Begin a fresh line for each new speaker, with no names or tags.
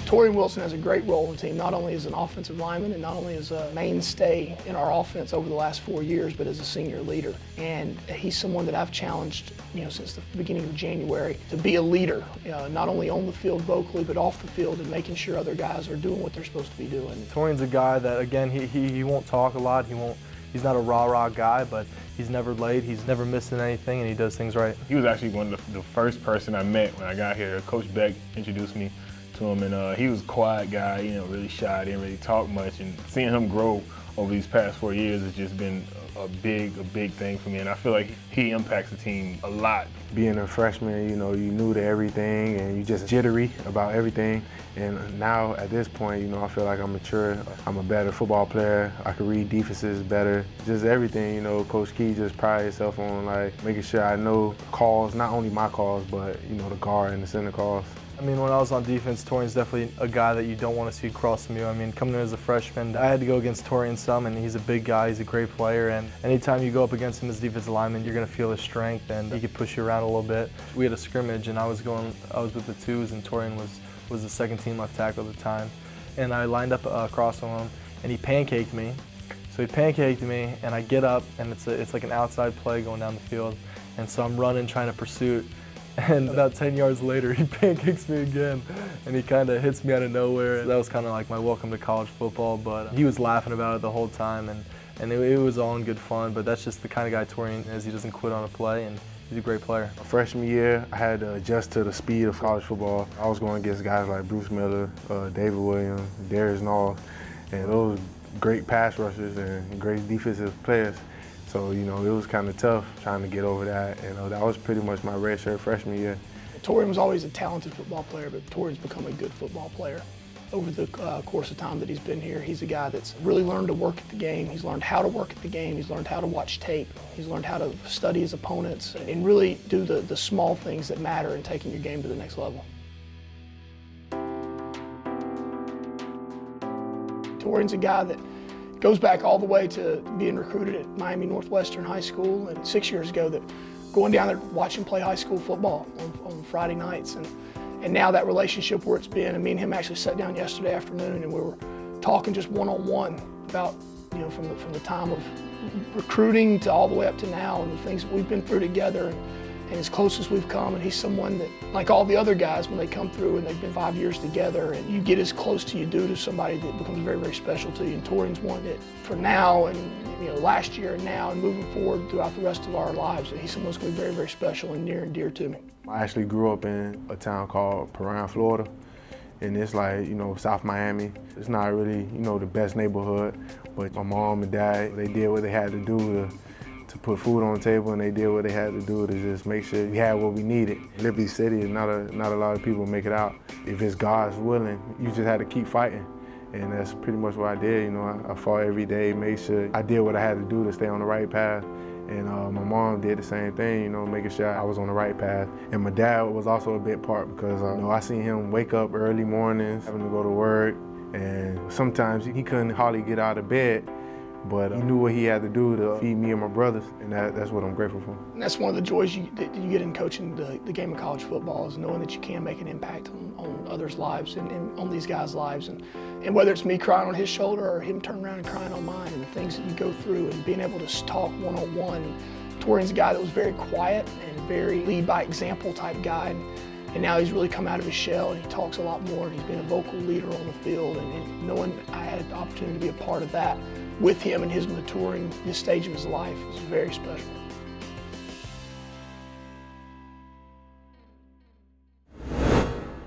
Torrian Wilson has a great role in the team, not only as an offensive lineman and not only as a mainstay in our offense over the last 4 years, but as a senior leader. And he's someone that I've challenged, since the beginning of January to be a leader, not only on the field vocally, but off the field and making sure other guys are doing what they're supposed to be doing.
Torrian's a guy that, again, he won't talk a lot. He's not a rah-rah guy, but he's never late. He's never missing anything, and he does things right.
He was actually one of the first person I met when I got here. Coach Beck introduced me to him, and he was a quiet guy, really shy, didn't really talk much. And seeing him grow over these past 4 years has just been a big thing for me. And I feel like he impacts the team a lot.
Being a freshman, you new to everything, and you just jittery about everything. And now at this point, I feel like I'm mature. I'm a better football player. I can read defenses better. Just everything, Coach Key just prides himself on making sure I know calls, not only my calls, but the guard and the center calls.
I mean, when I was on defense, Torrian's definitely a guy that you don't want to see crossing you. I mean, coming in as a freshman, I had to go against Torrian some, and he's a big guy, he's a great player, and anytime you go up against him as defensive lineman, you're going to feel his strength, and he could push you around a little bit. We had a scrimmage, and I was with the twos, and Torrian was the second team left tackle at the time, and I lined up across from him, and he pancaked me. So he pancaked me, and I get up, and it's like an outside play going down the field, and so I'm running, trying to pursue. And about 10 yards later, he pancakes me again, and he kind of hits me out of nowhere. That was kind of like my welcome to college football, but he was laughing about it the whole time, and it was all in good fun, but that's just the kind of guy Torrian is. He doesn't quit on a play, and he's a great player.
Freshman year, I had to adjust to the speed of college football. I was going against guys like Bruce Miller, David Williams, Darius Knowles, and those great pass rushers and great defensive players. So, it was kind of tough trying to get over that. That was pretty much my redshirt freshman year.
Torrian was always a talented football player, but Torrian's become a good football player. Over the course of time that he's been here, he's a guy that's really learned to work at the game. He's learned how to work at the game. He's learned how to watch tape. He's learned how to study his opponents and really do the small things that matter in taking your game to the next level. Torrian's a guy that goes back all the way to being recruited at Miami Northwestern High School, and 6 years ago that going down there watching play high school football on Friday nights, and now that relationship where it's been, and me and him actually sat down yesterday afternoon and we were talking just one-on-one about from the time of recruiting to all the way up to now and the things that we've been through together and as close as we've come. And he's someone that, like all the other guys, when they come through and they've been 5 years together, and you get as close to you do to somebody that becomes very special to you. And Torrian's one that for now and last year and now and moving forward throughout the rest of our lives, he's someone who's going to be very special and near and dear to me.
I actually grew up in a town called Torrian, Florida, and it's like, South Miami. It's not really, the best neighborhood, but my mom and dad, they did what they had to do to put food on the table, and they did what they had to do to just make sure we had what we needed. Liberty City, not a lot of people make it out. If it's God's willing, you just had to keep fighting. And that's pretty much what I did. I fought every day, made sure I did what I had to do to stay on the right path. And my mom did the same thing, making sure I was on the right path. And my dad was also a big part because I seen him wake up early mornings, having to go to work, and sometimes he couldn't hardly get out of bed, but he knew what he had to do to feed me and my brothers, and that's what I'm grateful for.
And that's one of the joys that you get in coaching the game of college football, is knowing that you can make an impact on others' lives and on these guys' lives. And whether it's me crying on his shoulder or him turning around and crying on mine, and the things that you go through and being able to talk one-on-one. Torrian's a guy that was very quiet and very lead-by-example type guy. And now he's really come out of his shell, and he talks a lot more, and he's been a vocal leader on the field. And knowing I had the opportunity to be a part of that with him and his maturing, this stage of his life, was very special.